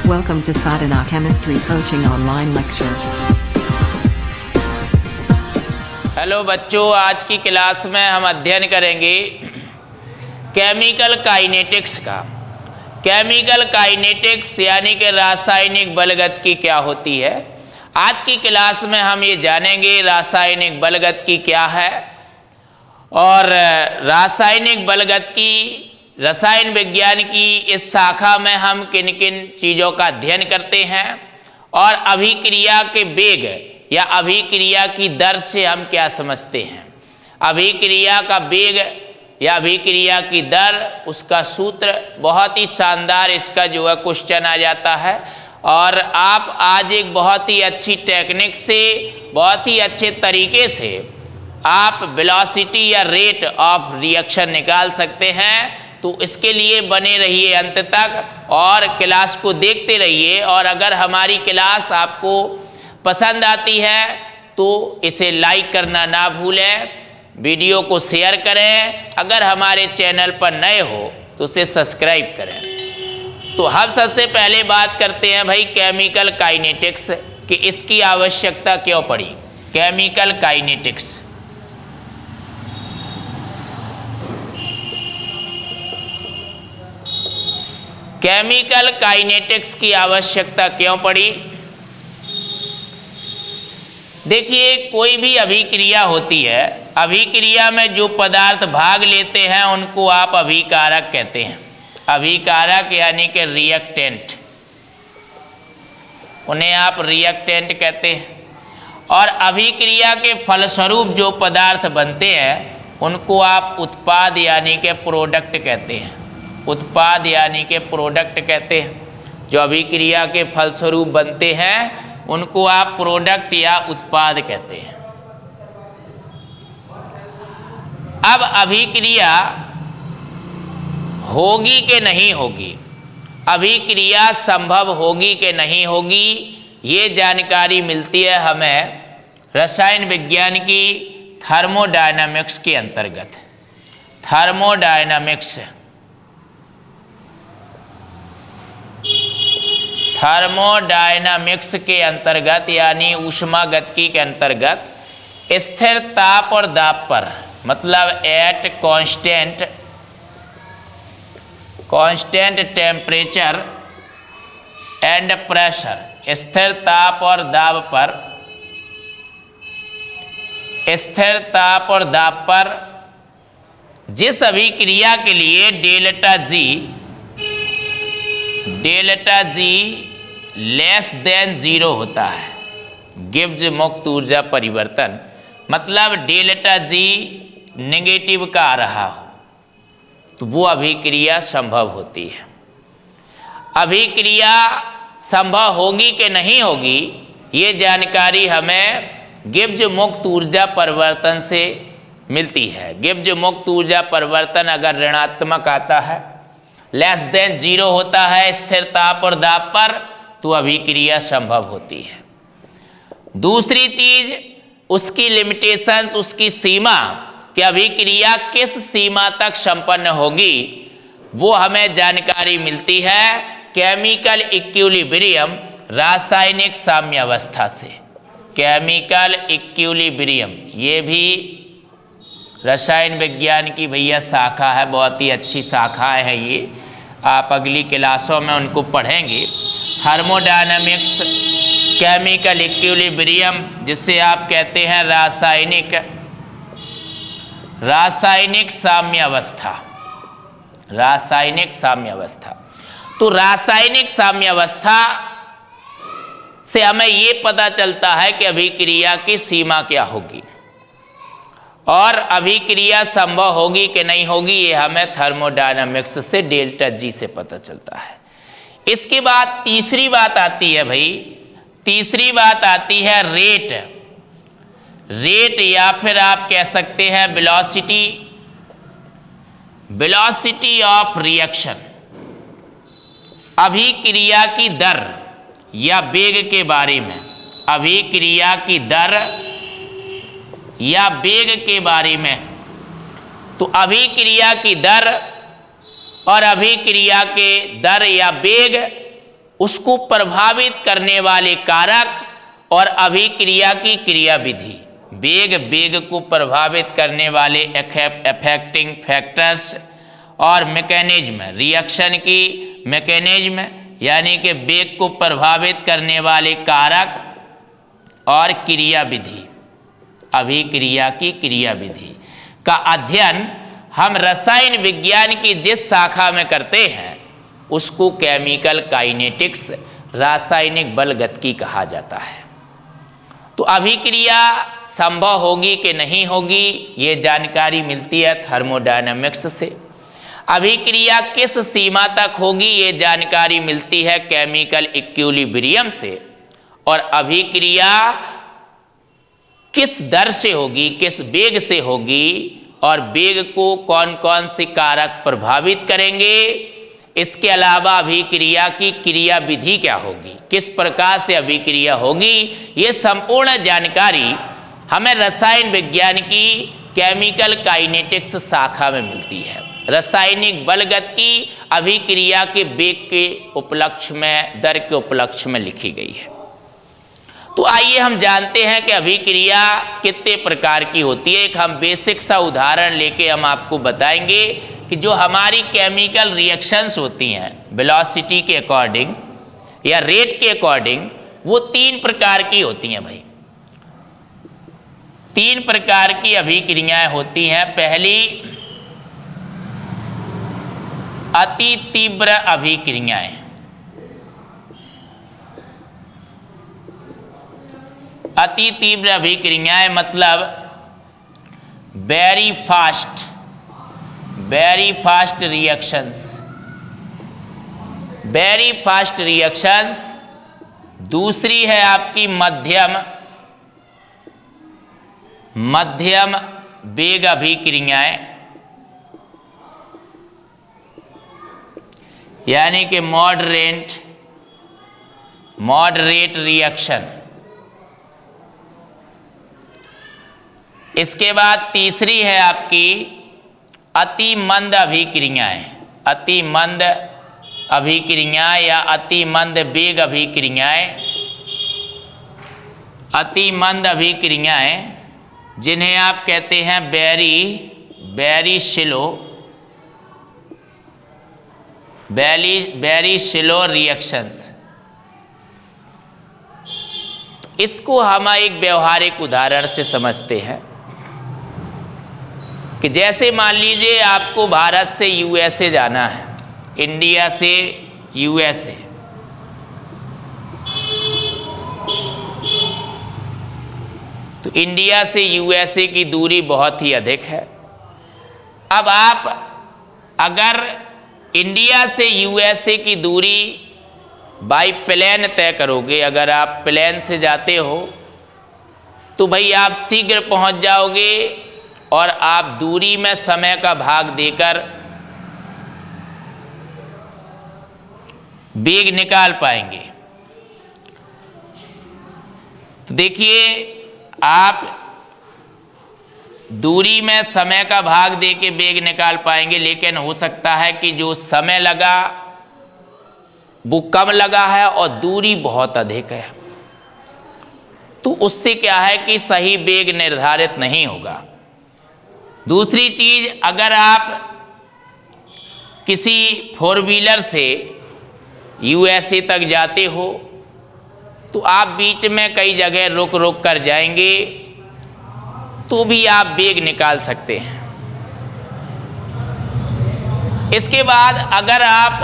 Welcome to Sadhana Chemistry Coaching Online Lecture. Hello बच्चों, आज की क्लास में हम अध्ययन करेंगे केमिकल काइनेटिक्स का। केमिकल काइनेटिक्स यानी कि रासायनिक बलगतिकी क्या होती है। आज की क्लास में हम ये जानेंगे रासायनिक बलगतिकी क्या है और रासायनिक बलगतिकी रसायन विज्ञान की इस शाखा में हम किन किन चीज़ों का अध्ययन करते हैं और अभिक्रिया के वेग या अभिक्रिया की दर से हम क्या समझते हैं। अभिक्रिया का वेग या अभिक्रिया की दर, उसका सूत्र बहुत ही शानदार इसका जो है क्वेश्चन आ जाता है और आप आज एक बहुत ही अच्छी टेक्निक से, बहुत ही अच्छे तरीके से आप वेलोसिटी या रेट ऑफ रिएक्शन निकाल सकते हैं। तो इसके लिए बने रहिए अंत तक और क्लास को देखते रहिए। और अगर हमारी क्लास आपको पसंद आती है तो इसे लाइक करना ना भूलें, वीडियो को शेयर करें। अगर हमारे चैनल पर नए हो तो उसे सब्सक्राइब करें। तो हम सबसे पहले बात करते हैं भाई केमिकल काइनेटिक्स कि इसकी आवश्यकता क्यों पड़ी। केमिकल काइनेटिक्स केमिकल काइनेटिक्स की आवश्यकता क्यों पड़ी। देखिए, कोई भी अभिक्रिया होती है, अभिक्रिया में जो पदार्थ भाग लेते हैं उनको आप अभिकारक कहते हैं। अभिकारक यानी कि रिएक्टेंट, उन्हें आप रिएक्टेंट कहते हैं। और अभिक्रिया के फलस्वरूप जो पदार्थ बनते हैं उनको आप उत्पाद यानी कि प्रोडक्ट कहते हैं। उत्पाद यानी कि प्रोडक्ट कहते हैं। जो अभिक्रिया के फलस्वरूप बनते हैं उनको आप प्रोडक्ट या उत्पाद कहते हैं। अब अभिक्रिया होगी कि नहीं होगी, अभिक्रिया संभव होगी कि नहीं होगी, ये जानकारी मिलती है हमें रसायन विज्ञान की थर्मोडायनामिक्स के अंतर्गत। थर्मोडायनामिक्स के अंतर्गत यानी ऊष्मागतिकी के अंतर्गत स्थिर ताप और दाब पर, मतलब at constant temperature and pressure, स्थिर ताप और दाब पर, स्थिर ताप और दाब पर जिस अभिक्रिया के लिए डेल्टा जी लेस देन 0 होता है, गिब्स मुक्त ऊर्जा परिवर्तन, मतलब डेल्टा जी नेगेटिव का आ रहा हो, तो वो अभिक्रिया संभव होती है। अभिक्रिया संभव होगी कि नहीं होगी, ये जानकारी हमें गिब्स मुक्त ऊर्जा परिवर्तन से मिलती है। गिब्स मुक्त ऊर्जा परिवर्तन अगर ऋणात्मक आता है, लेस देन 0 होता है स्थिर ताप और दाब पर, तो अभिक्रिया संभव होती है। दूसरी चीज, उसकी लिमिटेशंस, उसकी सीमा, कि अभिक्रिया किस सीमा तक संपन्न होगी, वो हमें जानकारी मिलती है केमिकल इक्विलिब्रियम, रासायनिक साम्यावस्था से। केमिकल इक्विलिब्रियम ये भी रसायन विज्ञान की भैया शाखा है, बहुत ही अच्छी शाखा है ये। आप अगली क्लासों में उनको पढ़ेंगे। थर्मोडायनामिक्स, केमिकल इक्विलिब्रियम, जिसे आप कहते हैं रासायनिक साम्यावस्था। रासायनिक साम्यावस्था, तो रासायनिक साम्यावस्था से हमें ये पता चलता है कि अभिक्रिया की सीमा क्या होगी और अभिक्रिया संभव होगी कि नहीं होगी, ये हमें थर्मोडायनामिक्स से डेल्टा जी से पता चलता है। इसके बाद तीसरी बात आती है भाई, तीसरी बात आती है रेट या फिर आप कह सकते हैं वेलोसिटी ऑफ रिएक्शन। अभिक्रिया की दर या वेग के बारे में, अभिक्रिया की दर या वेग के बारे में। तो अभिक्रिया की दर और अभिक्रिया के दर या वेग उसको प्रभावित करने वाले कारक और अभिक्रिया की क्रिया विधि। वेग को प्रभावित करने वाले अफेक्टिंग फैक्टर्स और मैकेनिज्म, रिएक्शन की मैकेनिज्म यानी कि वेग को प्रभावित करने वाले कारक और क्रिया विधि, अभिक्रिया की क्रिया विधि का अध्ययन हम रसायन विज्ञान की जिस शाखा में करते हैं उसको केमिकल काइनेटिक्स, रासायनिक बलगतिकी कहा जाता है। तो अभिक्रिया संभव होगी कि नहीं होगी, ये जानकारी मिलती है थर्मोडायनामिक्स से। अभिक्रिया किस सीमा तक होगी, ये जानकारी मिलती है केमिकल इक्विलिब्रियम से। और अभिक्रिया किस दर से होगी, किस वेग से होगी, और वेग को कौन कौन से कारक प्रभावित करेंगे, इसके अलावा अभिक्रिया की क्रिया विधि क्या होगी, किस प्रकार से अभिक्रिया होगी, ये संपूर्ण जानकारी हमें रसायन विज्ञान की केमिकल काइनेटिक्स शाखा में मिलती है। रासायनिक बलगतिकी अभिक्रिया के वेग के उपलक्ष्य में, दर के उपलक्ष्य में लिखी गई है। तो आइए हम जानते हैं कि अभिक्रिया कितने प्रकार की होती है। एक हम बेसिक सा उदाहरण लेके हम आपको बताएंगे कि जो हमारी केमिकल रिएक्शंस होती हैं वेलोसिटी के अकॉर्डिंग या रेट के अकॉर्डिंग, वो 3 प्रकार की होती हैं भाई। 3 प्रकार की अभिक्रियाएं होती हैं। पहली, अति तीव्र अभिक्रियाएं। अति तीव्र अभिक्रियाएं मतलब very fast reactions. Very fast reactions. दूसरी है आपकी मध्यम वेग अभिक्रियाएं, यानी कि मॉडरेट रिएक्शन। इसके बाद तीसरी है आपकी अति मंद अभिक्रियाएं। अति मंद अभिक्रियाएं या अति मंद वेग अभिक्रियाएं। अति मंद अभिक्रियाएं जिन्हें आप कहते हैं वेरी स्लो रिएक्शंस। इसको हम एक व्यवहारिक उदाहरण से समझते हैं कि जैसे मान लीजिए आपको भारत से यूएसए जाना है, इंडिया से यूएसए। तो इंडिया से यूएसए की दूरी बहुत ही अधिक है। अब आप अगर इंडिया से यूएसए की दूरी बाई प्लेन तय करोगे, अगर आप प्लेन से जाते हो तो भाई आप शीघ्र पहुंच जाओगे और आप दूरी में समय का भाग देकर वेग निकाल पाएंगे। तो देखिए, आप दूरी में समय का भाग दे के वेग निकाल पाएंगे, लेकिन हो सकता है कि जो समय लगा वो कम लगा है और दूरी बहुत अधिक है। तो उससे क्या है कि सही वेग निर्धारित नहीं होगा। दूसरी चीज, अगर आप किसी 4 व्हीलर से यूएसए तक जाते हो तो आप बीच में कई जगह रुक रुक कर जाएंगे तो भी आप वेग निकाल सकते हैं। इसके बाद अगर आप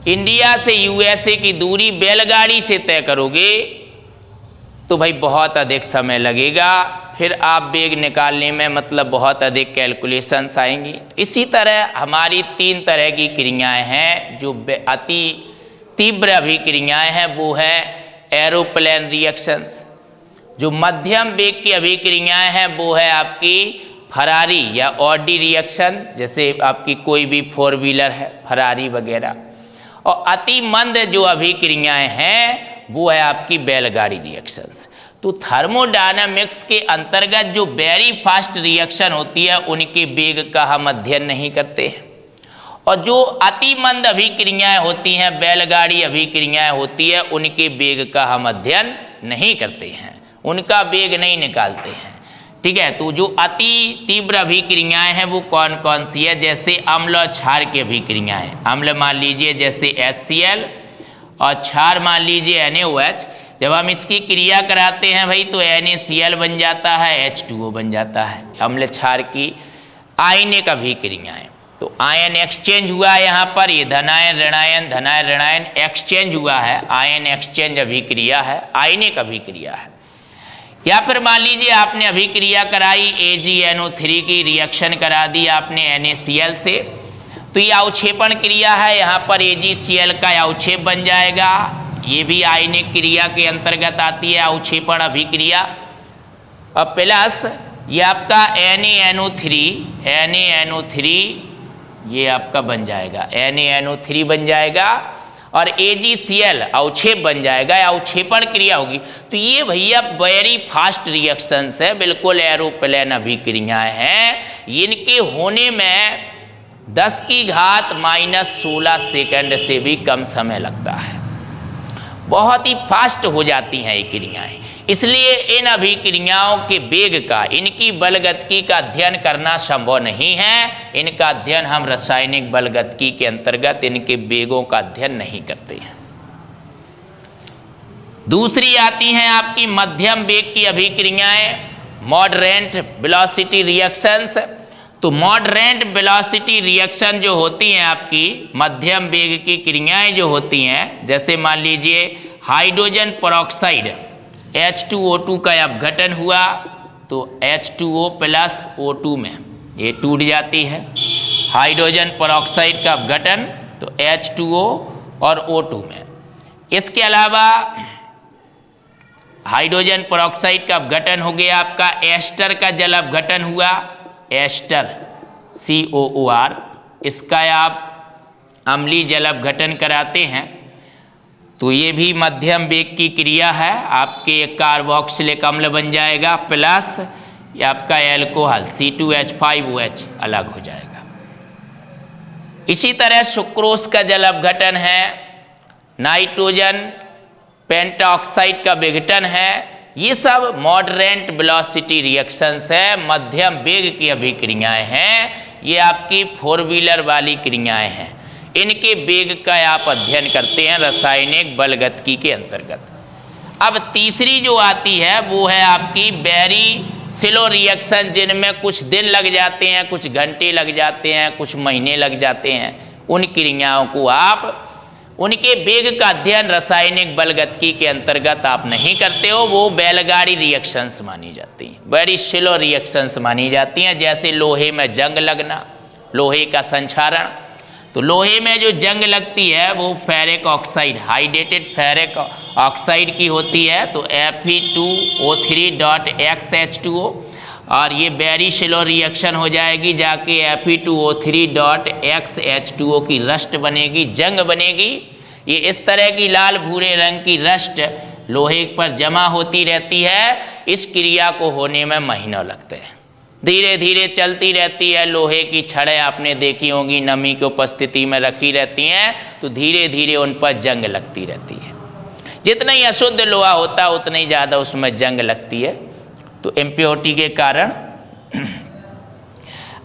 इंडिया से यूएसए की दूरी बैलगाड़ी से तय करोगे तो भाई बहुत अधिक समय लगेगा, फिर आप वेग निकालने में मतलब बहुत अधिक कैलकुलेशंस आएंगी। इसी तरह हमारी 3 तरह की क्रियाएं हैं। जो अति तीव्र अभिक्रियाएं हैं वो है एरोप्लेन रिएक्शंस। जो मध्यम वेग की अभिक्रियाएं हैं वो है आपकी फरारी या ऑडी रिएक्शन, जैसे आपकी कोई भी 4 व्हीलर है, फरारी वगैरह। और अति मंद जो अभिक्रियाएं हैं वो है आपकी बैलगाड़ी रिएक्शंस। तो थर्मोडायनामिक्स के अंतर्गत जो वेरी फास्ट रिएक्शन होती है उनके वेग का हम अध्ययन नहीं करते हैं। और जो अति मंद अभिक्रियाएं होती हैं, बैलगाड़ी अभिक्रियाएं होती है, उनके वेग का हम अध्ययन नहीं करते हैं, उनका वेग नहीं निकालते हैं। ठीक है, तो जो अति तीव्र अभिक्रियाएं हैं वो कौन कौन सी है? जैसे अम्ल और क्षार की अभिक्रियाएं। अम्ल मान लीजिए जैसे HCl और क्षार मान लीजिए NaOH। जब हम इसकी क्रिया कराते हैं भाई तो NaCl बन जाता है, H2O बन जाता है। अम्ल क्षार की आयनिक अभिक्रियाएं, तो आयन एक्सचेंज हुआ है यहाँ पर, ये धनायन ऋणायन एक्सचेंज हुआ है, आयन एक्सचेंज अभिक्रिया है, आयनिक अभिक्रिया है। या फिर मान लीजिए आपने अभिक्रिया कराई AgNO3 की, रिएक्शन करा दी आपने NaCl से, तो ये अवक्षेपण क्रिया है, यहाँ पर AgCl का अवक्षेप बन जाएगा। ये भी आयनिक क्रिया के अंतर्गत आती है, अवक्षेपण अभिक्रिया। अब प्लस ये आपका NaNO3 ये आपका बन जाएगा, NaNO3 बन जाएगा, और AgCl अवक्षेप बन जाएगा, अवक्षेपण क्रिया होगी। तो ये भैया वेरी फास्ट रिएक्शंस है, बिल्कुल एरोप्लेन अभिक्रियाएं हैं। इनके होने में 10⁻⁻16 सेकंड से भी कम समय लगता है, बहुत ही फास्ट हो जाती हैं ये क्रियाएं। इसलिए इन अभिक्रियाओं के वेग का, इनकी बलगतिकी का अध्ययन करना संभव नहीं है। इनका अध्ययन हम रासायनिक बलगतिकी के अंतर्गत इनके वेगों का अध्ययन नहीं करते हैं। दूसरी आती हैं आपकी मध्यम वेग की अभिक्रियाएं, मॉडरेट वेलोसिटी रिएक्शंस। तो मॉडरेट वेलोसिटी रिएक्शन जो होती हैं आपकी, मध्यम वेग की क्रियाएं जो होती हैं, जैसे मान लीजिए हाइड्रोजन पेरोक्साइड H2O2 का अपघटन हुआ तो H2O प्लस O2 में ये टूट जाती है। हाइड्रोजन पेरोक्साइड का अपघटन तो H2O और O2 में। इसके अलावा हाइड्रोजन पेरोक्साइड का अपघटन हो गया आपका, एस्टर का जल अपघटन हुआ, एस्टर COOR, इसका आप अम्लीय जल अपघटन कराते हैं तो ये भी मध्यम वेग की क्रिया है, आपके कार्बोक्सिलिक अम्ल बन जाएगा, प्लस ये आपका एल्कोहल C2H5OH अलग हो जाएगा। इसी तरह सुक्रोज का जल अपघटन है, नाइट्रोजन पेंटाऑक्साइड का विघटन है। ये सब मॉडरेट वेलोसिटी रिएक्शंस है, मध्यम वेग की अभिक्रियाएं हैं। ये आपकी 4 व्हीलर वाली क्रियाएं हैं, इनके वेग का आप अध्ययन करते हैं रासायनिक बलगतिकी के अंतर्गत। अब तीसरी जो आती है वो है आपकी वेरी स्लो रिएक्शन, जिनमें कुछ दिन लग जाते हैं, कुछ घंटे लग जाते हैं, कुछ महीने लग जाते हैं। उन क्रियाओं को आप, उनके वेग का अध्ययन रासायनिक बलगतिकी के अंतर्गत आप नहीं करते हो, वो बैलगाड़ी रिएक्शंस मानी जाती हैं, वेरी स्लो रिएक्शंस मानी जाती हैं। जैसे लोहे में जंग लगना, लोहे का संक्षारण, तो लोहे में जो जंग लगती है वो ferric oxide, hydrated ferric oxide की होती है, तो Fe2O3.XH2O, और ये वेरी स्लो रिएक्शन हो जाएगी, जाके Fe2O3.XH2O की रस्ट बनेगी, जंग बनेगी। ये इस तरह की लाल भूरे रंग की रस्ट लोहे पर जमा होती रहती है। इस क्रिया को होने में महीनों लगते हैं, धीरे धीरे चलती रहती है। लोहे की छड़ें आपने देखी होंगी, नमी की उपस्थिति में रखी रहती हैं, तो धीरे धीरे उन पर जंग लगती रहती है। जितना ही अशुद्ध लोहा होता है उतना ही ज़्यादा उसमें जंग लगती है, तो इम्प्योरिटी के कारण।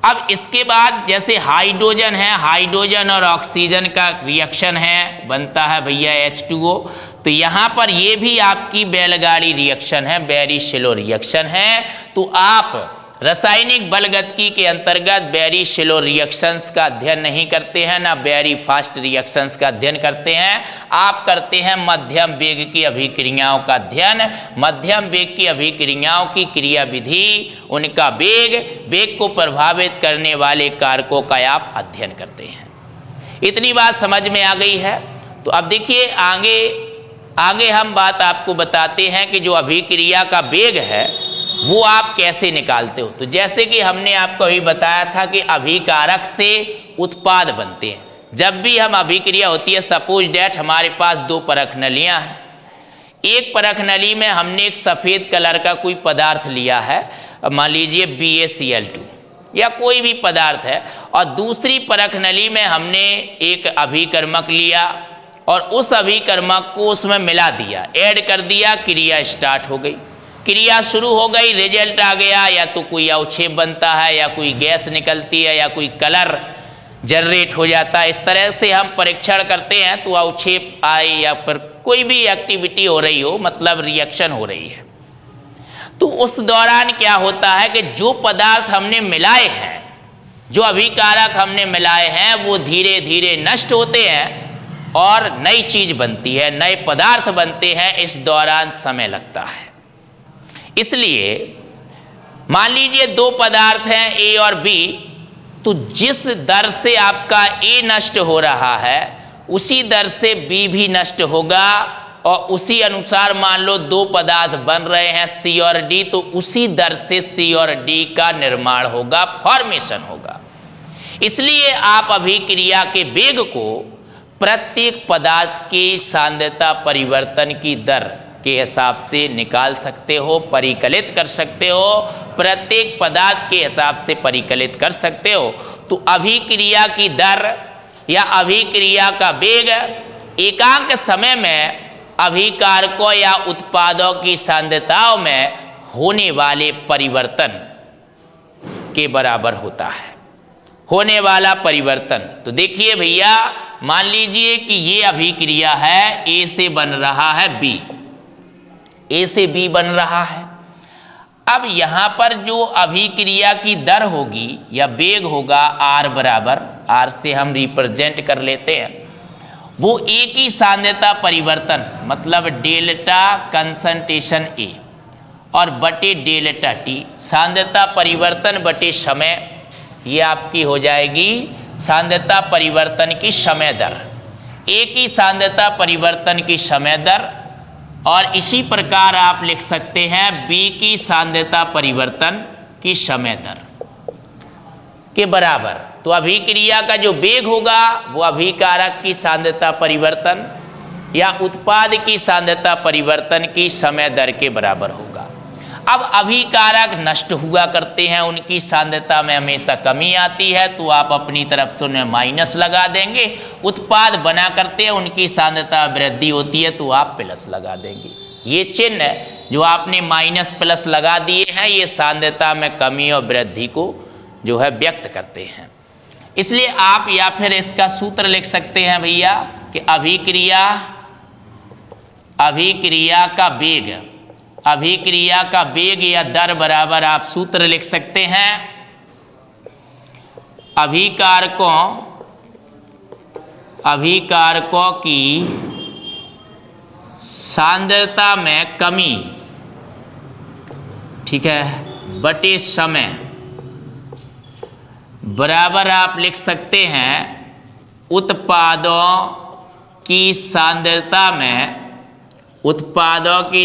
अब इसके बाद जैसे हाइड्रोजन है, हाइड्रोजन और ऑक्सीजन का रिएक्शन है, बनता है भैया H2O। तो यहाँ पर ये भी आपकी बैलगाड़ी रिएक्शन है, वेरी स्लो रिएक्शन है। तो आप रासायनिक बलगतिकी के अंतर्गत वेरी स्लो रिएक्शंस का अध्ययन नहीं करते हैं, ना वेरी फास्ट रिएक्शंस का अध्ययन करते हैं। आप करते हैं मध्यम वेग की अभिक्रियाओं का अध्ययन। मध्यम वेग की अभिक्रियाओं की क्रिया विधि, उनका वेग, वेग को प्रभावित करने वाले कारकों का आप अध्ययन करते हैं। इतनी बात समझ में आ गई है। तो अब देखिए आगे हम बात आपको बताते हैं कि जो अभिक्रिया का वेग है वो आप कैसे निकालते हो। तो जैसे कि हमने आपको अभी बताया था कि अभिकारक से उत्पाद बनते हैं। जब भी हम अभिक्रिया होती है, सपोज डैट हमारे पास 2 परख नलियाँ हैं। एक परख नली में हमने एक सफ़ेद कलर का कोई पदार्थ लिया है, मान लीजिए BaCl2, या कोई भी पदार्थ है, और दूसरी परख नली में हमने एक अभिकर्मक लिया और उस अभिकर्मक को उसमें मिला दिया, ऐड कर दिया, क्रिया स्टार्ट हो गई, क्रिया शुरू हो गई, रिजल्ट आ गया, या तो कोई अवक्षेप बनता है, या कोई गैस निकलती है, या कोई कलर जनरेट हो जाता है। इस तरह से हम परीक्षण करते हैं, तो अवक्षेप आए या फिर कोई भी एक्टिविटी हो रही हो, मतलब रिएक्शन हो रही है, तो उस दौरान क्या होता है कि जो पदार्थ हमने मिलाए हैं, जो अभिकारक हमने मिलाए हैं, वो धीरे धीरे नष्ट होते हैं और नई चीज बनती है, नए पदार्थ बनते हैं। इस दौरान समय लगता है। इसलिए मान लीजिए दो पदार्थ हैं ए और बी, तो जिस दर से आपका ए नष्ट हो रहा है उसी दर से बी भी नष्ट होगा, और उसी अनुसार मान लो दो पदार्थ बन रहे हैं सी और डी, तो उसी दर से सी और डी का निर्माण होगा, फॉर्मेशन होगा। इसलिए आप अभिक्रिया के वेग को प्रत्येक पदार्थ की सांद्रता परिवर्तन की दर के हिसाब से निकाल सकते हो, परिकलित कर सकते हो, प्रत्येक पदार्थ के हिसाब से परिकलित कर सकते हो। तो अभिक्रिया की दर या अभिक्रिया का वेग एकांक समय में अभिकारकों या उत्पादों की सांद्रताओं में होने वाले परिवर्तन के बराबर होता है, होने वाला परिवर्तन। तो देखिए भैया, मान लीजिए कि ये अभिक्रिया है, ए से बन रहा है बी, ए से बी बन रहा है। अब यहां पर जो अभिक्रिया की दर होगी या वेग होगा आर बराबर, आर से हम रिप्रेजेंट कर लेते हैं, वो एक ही सांद्रता परिवर्तन मतलब डेल्टा कंसंट्रेशन ए और बटे डेल्टा टी, सांद्रता परिवर्तन बटे समय, ये आपकी हो जाएगी सांद्रता परिवर्तन की समय दर, एक ही सांद्रता परिवर्तन की समय दर। और इसी प्रकार आप लिख सकते हैं बी की सांद्रता परिवर्तन की समय दर के बराबर। तो अभिक्रिया का जो वेग होगा वो अभिकारक की सांद्रता परिवर्तन या उत्पाद की सांद्रता परिवर्तन की समय दर के बराबर होगा। अब अभिकारक नष्ट हुआ करते हैं, उनकी सांद्रता में हमेशा कमी आती है, तो आप अपनी तरफ से उन्हें माइनस लगा देंगे। उत्पाद बना करते हैं, उनकी सांद्रता वृद्धि होती है, तो आप प्लस लगा देंगे। ये चिन्ह जो आपने माइनस प्लस लगा दिए हैं, ये सांद्रता में कमी और वृद्धि को जो है व्यक्त करते हैं। इसलिए आप या फिर इसका सूत्र लिख सकते हैं भैया कि अभिक्रिया का वेग, अभिक्रिया का वेग या दर बराबर आप सूत्र लिख सकते हैं अभिकारकों की सांद्रता में कमी, ठीक है, बटे समय बराबर आप लिख सकते हैं उत्पादों की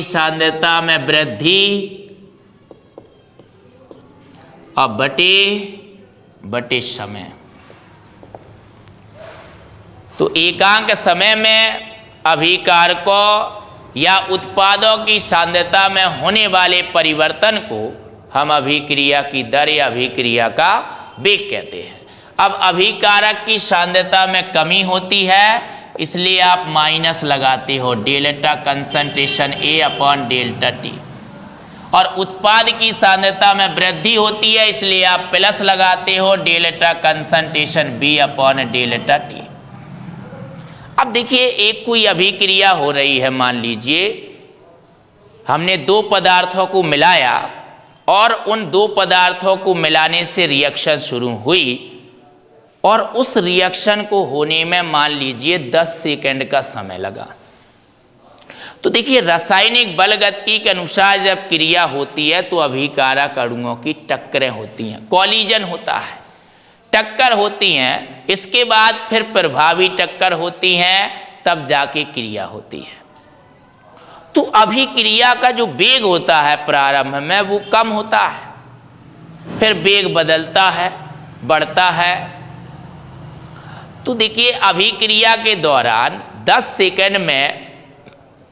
सांद्रता में वृद्धि और बटे समय। तो एकांक समय में अभिकारकों या उत्पादों की सांद्रता में होने वाले परिवर्तन को हम अभिक्रिया की दर या अभिक्रिया का वेग कहते हैं। अब अभिकारक की सांद्रता में कमी होती है, इसलिए आप माइनस लगाते हो डेल्टा कंसंट्रेशन ए अपॉन डेल्टा टी, और उत्पाद की सांद्रता में वृद्धि होती है, इसलिए आप प्लस लगाते हो delta concentration B upon delta T. अब देखिए, एक कोई अभिक्रिया हो रही है, मान लीजिए हमने दो पदार्थों को मिलाया और उन दो पदार्थों को मिलाने से रिएक्शन शुरू हुई, और उस रिएक्शन को होने में मान लीजिए 10 सेकंड का समय लगा। तो देखिए, रासायनिक बलगतिकी के अनुसार जब क्रिया होती है तो अभिकारक अणुओं की टक्करें होती हैं, कॉलिजन होता है, टक्कर होती हैं, इसके बाद फिर प्रभावी टक्कर होती हैं, तब जाके क्रिया होती है। तो अभिक्रिया का जो वेग होता है प्रारंभ में वो कम होता है, फिर वेग बदलता है, बढ़ता है। तो देखिए, अभिक्रिया के दौरान 10 सेकंड में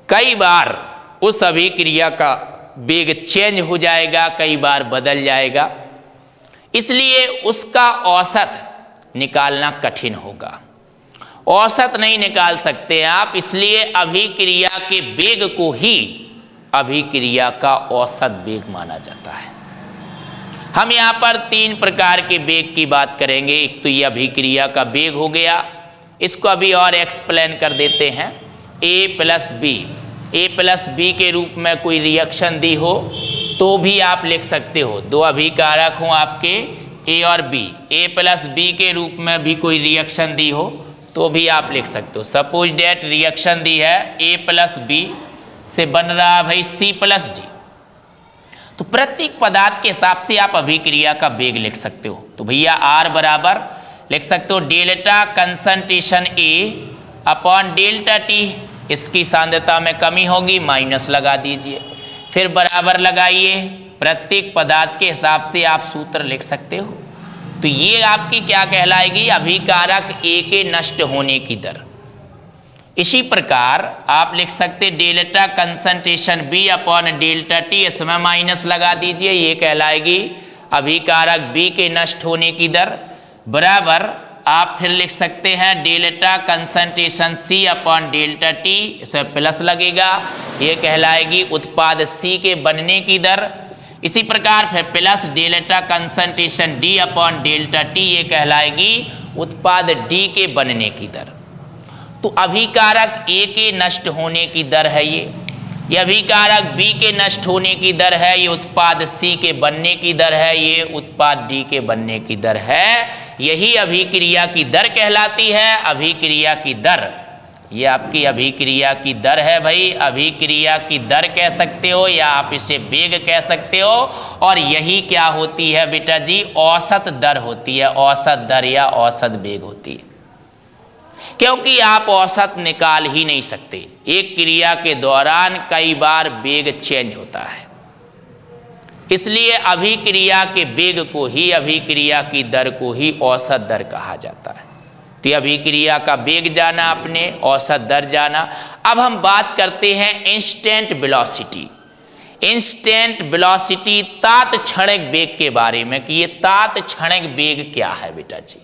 कई बार उस अभिक्रिया का वेग चेंज हो जाएगा, कई बार बदल जाएगा। इसलिए उसका औसत निकालना कठिन होगा। औसत नहीं निकाल सकते आप, इसलिए अभिक्रिया के वेग को ही अभिक्रिया का औसत वेग माना जाता है। हम यहाँ पर 3 प्रकार के वेग की बात करेंगे। एक तो ये अभिक्रिया का वेग हो गया, इसको अभी और एक्सप्लेन कर देते हैं। A प्लस बी के रूप में कोई रिएक्शन दी हो तो भी आप लिख सकते हो। 2 अभिकारक हों आपके A और B, A प्लस बी के रूप में भी कोई रिएक्शन दी हो तो भी आप लिख सकते हो। सपोज डेट रिएक्शन दी है A प्लस बी से बन रहा है भाई C प्लस डी, तो प्रत्येक पदार्थ के हिसाब से आप अभिक्रिया का वेग लिख सकते हो। तो भैया R बराबर लिख सकते हो delta concentration A upon delta T, इसकी सांद्रता में कमी होगी, माइनस लगा दीजिए, फिर बराबर लगाइए। प्रत्येक पदार्थ के हिसाब से आप सूत्र लिख सकते हो। तो ये आपकी क्या कहलाएगी, अभिकारक A के नष्ट होने की दर। इसी प्रकार आप लिख सकते delta concentration B upon delta T, इसमें माइनस लगा दीजिए, ये कहलाएगी अभिकारक B के नष्ट होने की दर। बराबर आप फिर लिख सकते हैं delta concentration C upon delta T, इसमें प्लस लगेगा, ये कहलाएगी उत्पाद C के बनने की दर। इसी प्रकार फिर plus delta concentration D upon delta T, ये कहलाएगी उत्पाद D के बनने की दर। तो अभिकारक A के नष्ट होने की दर है ये अभिकारक B के नष्ट होने की दर है, ये उत्पाद C के बनने की दर है, ये उत्पाद D के बनने की दर है। यही अभिक्रिया की दर कहलाती है। अभिक्रिया की दर, ये आपकी अभिक्रिया की दर है भाई, अभिक्रिया की दर कह सकते हो या आप इसे वेग कह सकते हो। और यही क्या होती है बेटा जी, औसत दर होती है, औसत दर या औसत वेग होती है। क्योंकि आप औसत निकाल ही नहीं सकते, एक क्रिया के दौरान कई बार वेग चेंज होता है, इसलिए अभिक्रिया के वेग को ही, अभिक्रिया की दर को ही औसत दर कहा जाता है। तो अभिक्रिया का वेग जाना आपने, औसत दर जाना। अब हम बात करते हैं इंस्टेंट वेलोसिटी। इंस्टेंट वेलोसिटी तात्क्षणिक वेग के बारे में कि ये तात्क्षणिक वेग क्या है बेटा जी।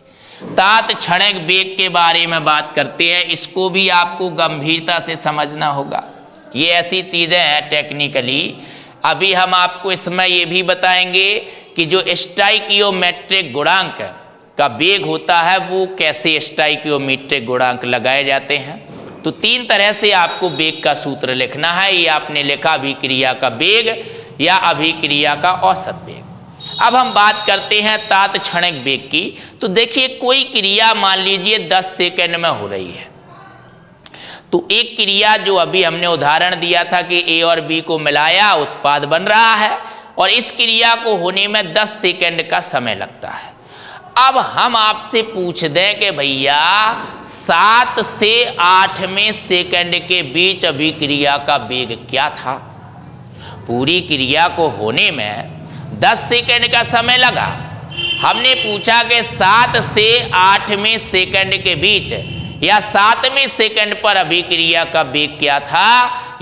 तात्क्षणिक वेग के बारे में बात करते हैं, इसको भी आपको गंभीरता से समझना होगा। ये ऐसी चीजें हैं टेक्निकली, अभी हम आपको इसमें ये भी बताएंगे कि जो स्टोइकियोमेट्रिक गुणांक का वेग होता है वो कैसे स्टोइकियोमेट्रिक गुणांक लगाए जाते हैं। तो 3 तरह से आपको वेग का सूत्र लिखना है। ये आपने लिखा अभिक्रिया का वेग या अभिक्रिया का औसत वेग। अब हम बात करते हैं तात्क्षणिक वेग की। तो देखिए कोई क्रिया मान लीजिए 10 सेकंड में हो रही है, तो एक क्रिया जो अभी हमने उदाहरण दिया था कि A और B को मिलाया उत्पाद बन रहा है, और इस क्रिया को होने में 10 सेकंड का समय लगता है। अब हम आपसे पूछ दें कि भैया 7 से 8वें सेकंड के बीच अभिक्रिया का वेग क्या था। पूरी क्रिया को होने में 10 सेकंड का समय लगा, हमने पूछा कि 7 से 8वें सेकंड के बीच या 7वें सेकंड पर अभिक्रिया का वेग क्या था,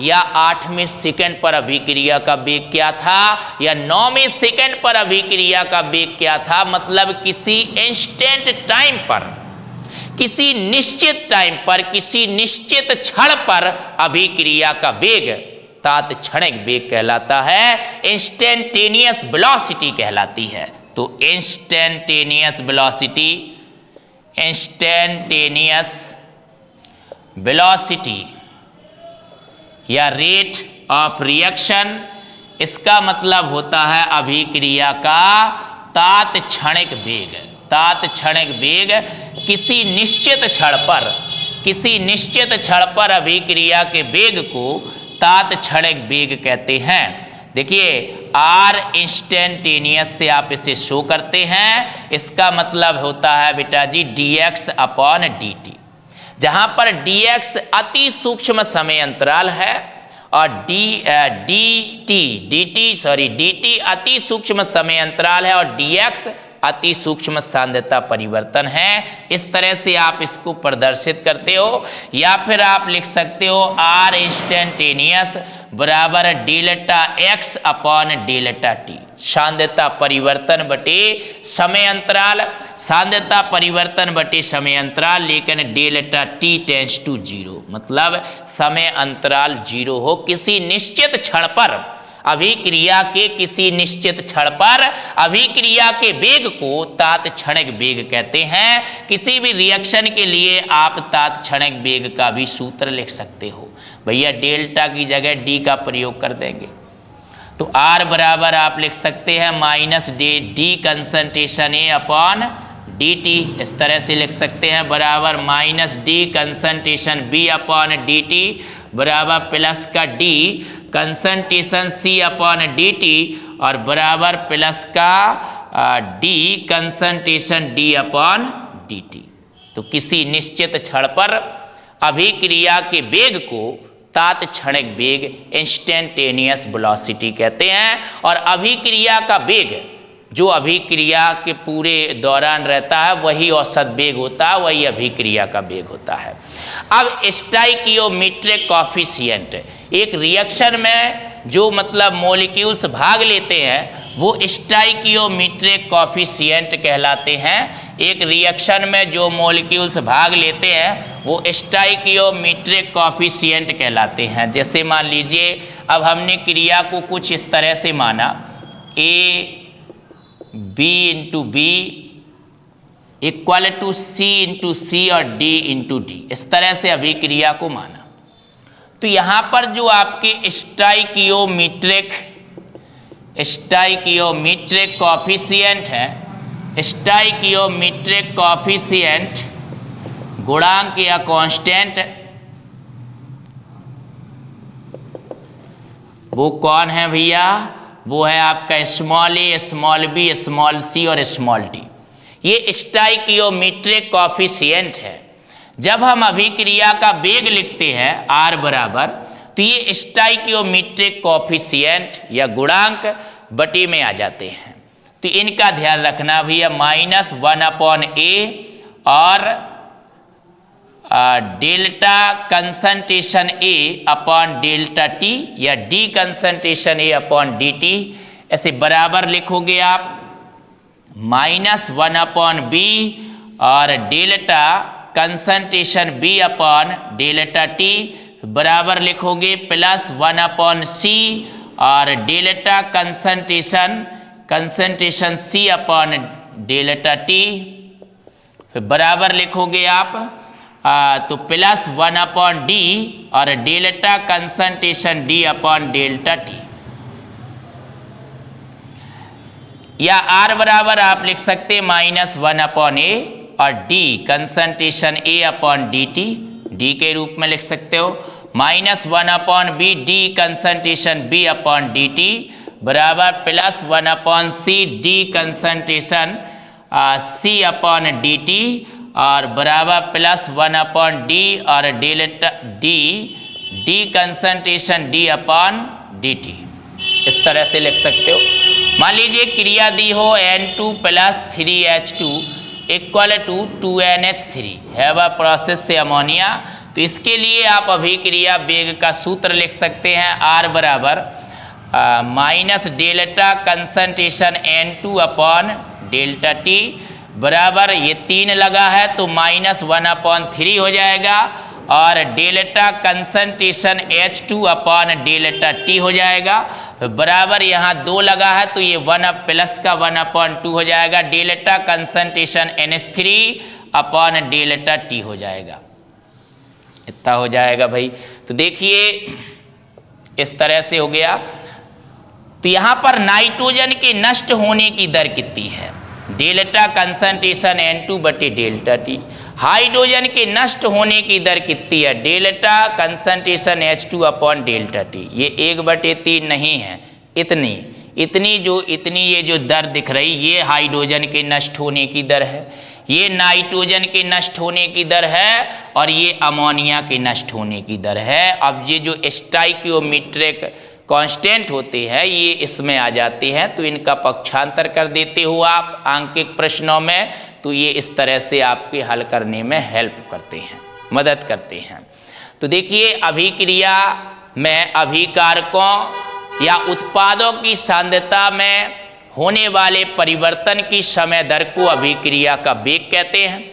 या 8वें सेकंड पर अभिक्रिया का वेग क्या था, या 9वें सेकंड पर अभिक्रिया का वेग क्या था। मतलब किसी इंस्टेंट टाइम पर, किसी निश्चित टाइम पर, किसी निश्चित क्षण पर अभिक्रिया का वेग तात्क्षणिक वेग कहलाता है, इंस्टेंटेनियस वेलोसिटी कहलाती है। तो इंस्टेंटेनियस वेलोसिटी, इंस्टेंटेनियस वेलोसिटी या रेट ऑफ रिएक्शन, इसका मतलब होता है अभिक्रिया का तात्क्षणिक वेग। तात्क्षणिक वेग किसी निश्चित क्षण पर, किसी निश्चित क्षण पर अभिक्रिया के वेग को तात्क्षणिक वेग कहते हैं। देखिए R इंस्टेंटेनियस से आप इसे शो करते हैं, इसका मतलब होता है बेटा जी dx अपॉन dt, जहां पर dx अति सूक्ष्म समय अंतराल है और dt अति सूक्ष्म समय अंतराल है और dx अति सूक्ष्म सांद्रता परिवर्तन है। इस तरह से आप इसको प्रदर्शित करते हो, या फिर आप लिख सकते हो R इंस्टेंटेनियस बराबर delta x upon delta T. सांद्रता परिवर्तन बटे समय अंतराल, सांद्रता परिवर्तन बटे समय अंतराल, लेकिन delta T tends to zero, मतलब समय अंतराल जीरो हो किसी निश्चित क्षण पर। अभिक्रिया के किसी निश्चित क्षण पर अभिक्रिया के वेग को तात्क्षणिक वेग कहते हैं। किसी भी रिएक्शन के लिए आप तात्क्षणिक वेग का भी सूत्र लिख सकते हो। भैया डेल्टा की जगह डी का प्रयोग कर देंगे तो आर बराबर आप लिख सकते हैं माइनस डी कंसंट्रेशन ए अपॉन डी टी। इस तरह से लिख सकते हैं बराबर minus D concentration B upon D T बराबर प्लस का डी कंसंट्रेशन सी अपॉन डी टी और बराबर प्लस का D concentration D upon D T. तो किसी निश्चित क्षण पर अभिक्रिया के वेग को तात्क्षणिक वेग इंस्टेंटेनियस वेलोसिटी कहते हैं। और अभिक्रिया का वेग जो अभिक्रिया के पूरे दौरान रहता है वही औसत वेग होता है, वही अभिक्रिया का वेग होता है। अब स्टाइकियोमेट्रिक कॉफिशिएंट, एक रिएक्शन में जो मतलब मॉलिक्यूल्स भाग लेते हैं वो स्टाइकियोमेट्रिक कॉफिशिएंट कहलाते हैं। एक रिएक्शन में जो मॉलिक्यूल्स भाग लेते हैं वो स्टाइकियोमेट्रिक कॉफिशिएंट कहलाते हैं। जैसे मान लीजिए अब हमने क्रिया को कुछ इस तरह से माना, a b into b equal to c into c और डी इंटू डी, इस तरह से अभिक्रिया को माना। तो यहाँ पर जो आपके स्टाइकियोमेट्रिक कॉफिशिएंट है, स्टाइकियोमेट्रिक कॉफिशिएंट गुणांक या कांस्टेंट, वो कौन है भैया? वो है आपका स्मॉल ए, स्मॉल बी, स्मॉल सी और स्मॉल डी। ये स्टाइकियोमेट्रिक कॉफिशिएंट है। जब हम अभिक्रिया का वेग लिखते हैं आर बराबर, तो ये स्टाइकियोमेट्रिक कॉफिशिएंट या गुणांक बटे में आ जाते हैं। तो इनका ध्यान रखना भैया, माइनस 1 अपॉन ए और डेल्टा कंसंट्रेशन ए अपॉन डेल्टा टी या डी कंसंट्रेशन ए अपॉन डी टी, ऐसे बराबर लिखोगे आप माइनस 1 अपॉन बी और delta concentration B upon delta T बराबर लिखोगे प्लस 1 अपॉन सी और डेल्टा कंसंट्रेशन सी अपॉन डेल्टा टी, फिर बराबर लिखोगे आप तो प्लस 1 अपॉन डी और delta concentration D upon delta T, या आर बराबर आप लिख सकते माइनस 1 अपॉन ए और डी कंसंट्रेशन ए अपॉन डी टी, डी के रूप में लिख सकते हो minus 1 upon b d concentration B upon D T बराबर plus 1 upon c d concentration सी अपॉन डी टी और बराबर प्लस 1 अपॉन डी और delta d concentration D upon D T, इस तरह से लिख सकते हो। मान लीजिए क्रिया दी हो N2 plus 3H2 equal to 2NH3 है वह प्रोसेस से अमोनिया। तो इसके लिए आप अभिक्रिया वेग का सूत्र लिख सकते हैं R बराबर minus delta concentration N2 upon delta T बराबर ये 3 लगा है तो माइनस 1 अपॉन 3 हो जाएगा और delta concentration H2 upon delta T हो जाएगा बराबर यहाँ 2 लगा है तो ये 1 प्लस का 1 अपॉन 2 हो जाएगा, delta concentration NH3 upon delta T हो जाएगा, इतना हो जाएगा भाई। तो देखिए इस तरह से हो गया। तो यहाँ पर नाइट्रोजन के नष्ट होने की दर कितनी है? डेल्टा कंसंट्रेशन N2 बटे डेल्टा टी। हाइड्रोजन के नष्ट होने की दर कितनी है? Delta concentration H2 upon delta T. ये 1/3 नहीं है, इतनी ये जो दर दिख रही ये हाइड्रोजन के नष्ट होने की दर है, ये नाइट्रोजन के नष्ट होने की दर है और ये अमोनिया के नष्ट होने की दर है। अब ये जो स्टाइकियोमेट्रिक कांस्टेंट होते हैं ये इसमें आ जाते हैं, तो इनका पक्षांतर कर देते हो आप आंकिक प्रश्नों में, तो ये इस तरह से आपके हल करने में हेल्प करते हैं, मदद करते हैं। तो देखिए अभिक्रिया में अभिकारकों या उत्पादों की सांद्रता में होने वाले परिवर्तन की समय दर को अभिक्रिया का वेग कहते हैं।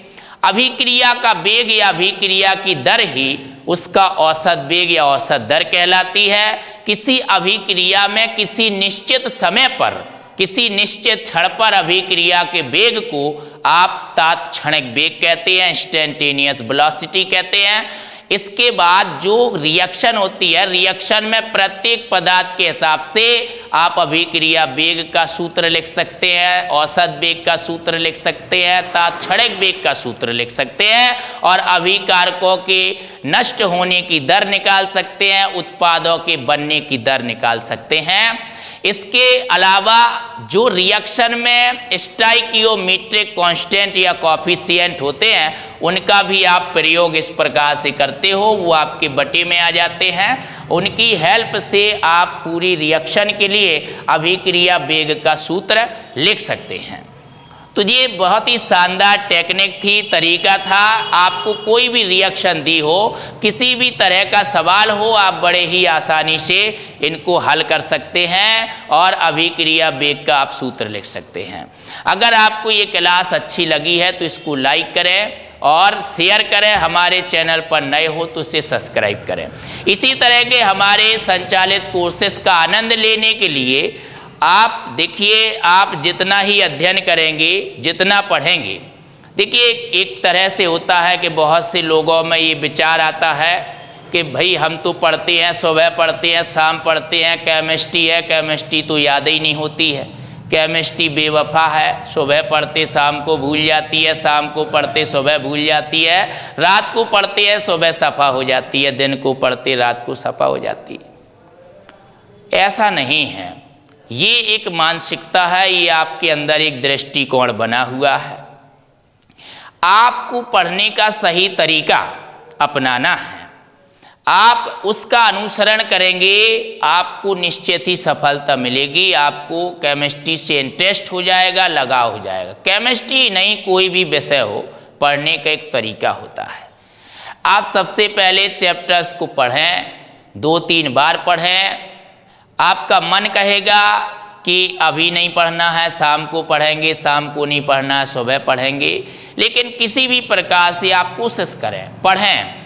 अभिक्रिया का वेग या अभिक्रिया की दर ही उसका औसत वेग या औसत दर कहलाती है। किसी अभिक्रिया में किसी निश्चित समय पर, किसी निश्चित क्षण पर अभिक्रिया के वेग को आप तात्क्षणिक वेग कहते हैं, इंस्टेंटेनियस वेलोसिटी कहते हैं। इसके बाद जो रिएक्शन होती है, रिएक्शन में प्रत्येक पदार्थ के हिसाब से आप अभिक्रिया वेग का सूत्र लिख सकते हैं, औसत वेग का सूत्र लिख सकते हैं, तात्क्षणिक वेग का सूत्र लिख सकते हैं और अभिकारकों के नष्ट होने की दर निकाल सकते हैं, उत्पादों के बनने की दर निकाल सकते हैं। इसके अलावा जो रिएक्शन में स्टाइकियोमेट्रिक कांस्टेंट या कोफिशिएंट होते हैं उनका भी आप प्रयोग इस प्रकार से करते हो, वो आपके बटे में आ जाते हैं। उनकी हेल्प से आप पूरी रिएक्शन के लिए अभिक्रिया वेग का सूत्र लिख सकते हैं। तो ये बहुत ही शानदार टेक्निक थी, तरीका था। आपको कोई भी रिएक्शन दी हो, किसी भी तरह का सवाल हो, आप बड़े ही आसानी से इनको हल कर सकते हैं और अभिक्रिया वेग का आप सूत्र लिख सकते हैं। अगर आपको ये क्लास अच्छी लगी है तो इसको लाइक करें और शेयर करें। हमारे चैनल पर नए हो तो इसे सब्सक्राइब करें। इसी तरह के हमारे संचालित कोर्सेस का आनंद लेने के लिए आप देखिए, आप जितना ही अध्ययन करेंगे, जितना पढ़ेंगे, देखिए एक तरह से होता है कि बहुत से लोगों में ये विचार आता है कि भाई हम तो पढ़ते हैं, सुबह पढ़ते हैं, शाम पढ़ते हैं, केमिस्ट्री है, केमिस्ट्री तो याद ही नहीं होती है, केमिस्ट्री बेवफा है, सुबह पढ़ते शाम को भूल जाती है, शाम को पढ़ते सुबह भूल जाती है, रात को पढ़ते हैं सुबह सफ़ा हो जाती है, दिन को पढ़ते रात को सफ़ा हो जाती है। ऐसा नहीं है, ये एक मानसिकता है, ये आपके अंदर एक दृष्टिकोण बना हुआ है। आपको पढ़ने का सही तरीका अपनाना है, आप उसका अनुसरण करेंगे, आपको निश्चित ही सफलता मिलेगी। आपको केमिस्ट्री से इंटरेस्ट हो जाएगा, लगाव हो जाएगा। केमिस्ट्री नहीं, कोई भी विषय हो, पढ़ने का एक तरीका होता है। आप सबसे पहले चैप्टर्स को पढ़ें, 2-3 बार पढ़ें। आपका मन कहेगा कि अभी नहीं पढ़ना है, शाम को पढ़ेंगे, शाम को नहीं पढ़ना है, सुबह पढ़ेंगे, लेकिन किसी भी प्रकार से आप कोशिश करें, पढ़ें।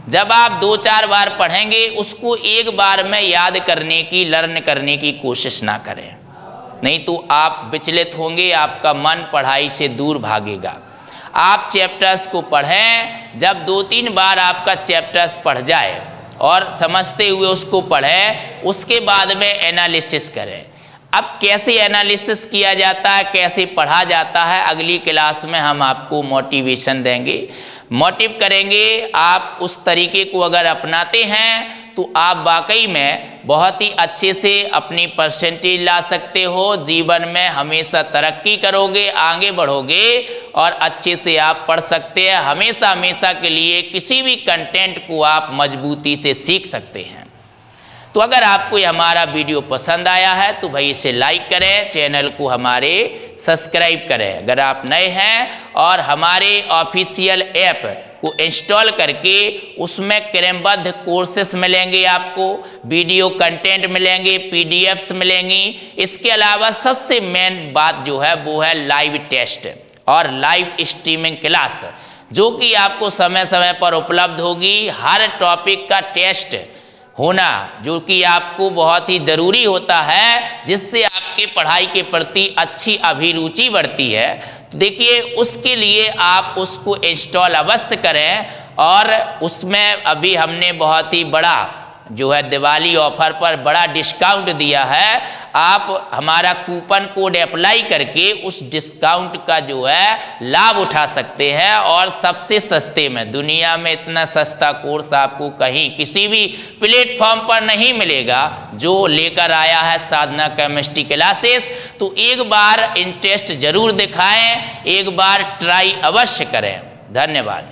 जब आप 2-4 बार पढ़ेंगे, उसको एक बार में याद करने की, लर्न करने की कोशिश ना करें, नहीं तो आप विचलित होंगे, आपका मन पढ़ाई से दूर भागेगा। आप चैप्टर्स को पढ़ें। जब 2-3 बार आपका चैप्टर्स पढ़ जाए और समझते हुए उसको पढ़ें, उसके बाद में एनालिसिस करें। अब कैसे एनालिसिस किया जाता है, कैसे पढ़ा जाता है, अगली क्लास में हम आपको मोटिवेशन देंगे, मोटिव करेंगे। आप उस तरीके को अगर अपनाते हैं तो आप वाकई में बहुत ही अच्छे से अपनी परसेंटेज ला सकते हो, जीवन में हमेशा तरक्की करोगे, आगे बढ़ोगे और अच्छे से आप पढ़ सकते हैं। हमेशा हमेशा के लिए किसी भी कंटेंट को आप मजबूती से सीख सकते हैं। तो अगर आपको ये हमारा वीडियो पसंद आया है तो भाई इसे लाइक करें, चैनल को हमारे सब्सक्राइब करें अगर आप नए हैं, और हमारे ऑफिशियल ऐप को इंस्टॉल करके उसमें क्रमबद्ध कोर्सेस मिलेंगे, आपको वीडियो कंटेंट मिलेंगे, पीडीएफ्स मिलेंगी। इसके अलावा सबसे मेन बात जो है वो है लाइव टेस्ट और लाइव स्ट्रीमिंग क्लास, जो कि आपको समय समय पर उपलब्ध होगी। हर टॉपिक का टेस्ट होना जो कि आपको बहुत ही ज़रूरी होता है, जिससे आपकी पढ़ाई के प्रति अच्छी अभिरुचि बढ़ती है। देखिए, उसके लिए आप उसको इंस्टॉल अवश्य करें। और उसमें अभी हमने बहुत ही बड़ा जो है दिवाली ऑफर पर बड़ा डिस्काउंट दिया है। आप हमारा कूपन कोड अप्लाई करके उस डिस्काउंट का जो है लाभ उठा सकते हैं, और सबसे सस्ते में, दुनिया में इतना सस्ता कोर्स आपको कहीं किसी भी प्लेटफॉर्म पर नहीं मिलेगा जो लेकर आया है साधना केमिस्ट्री क्लासेस। तो एक बार इंटरेस्ट जरूर दिखाएं, एक बार ट्राई अवश्य करें। धन्यवाद।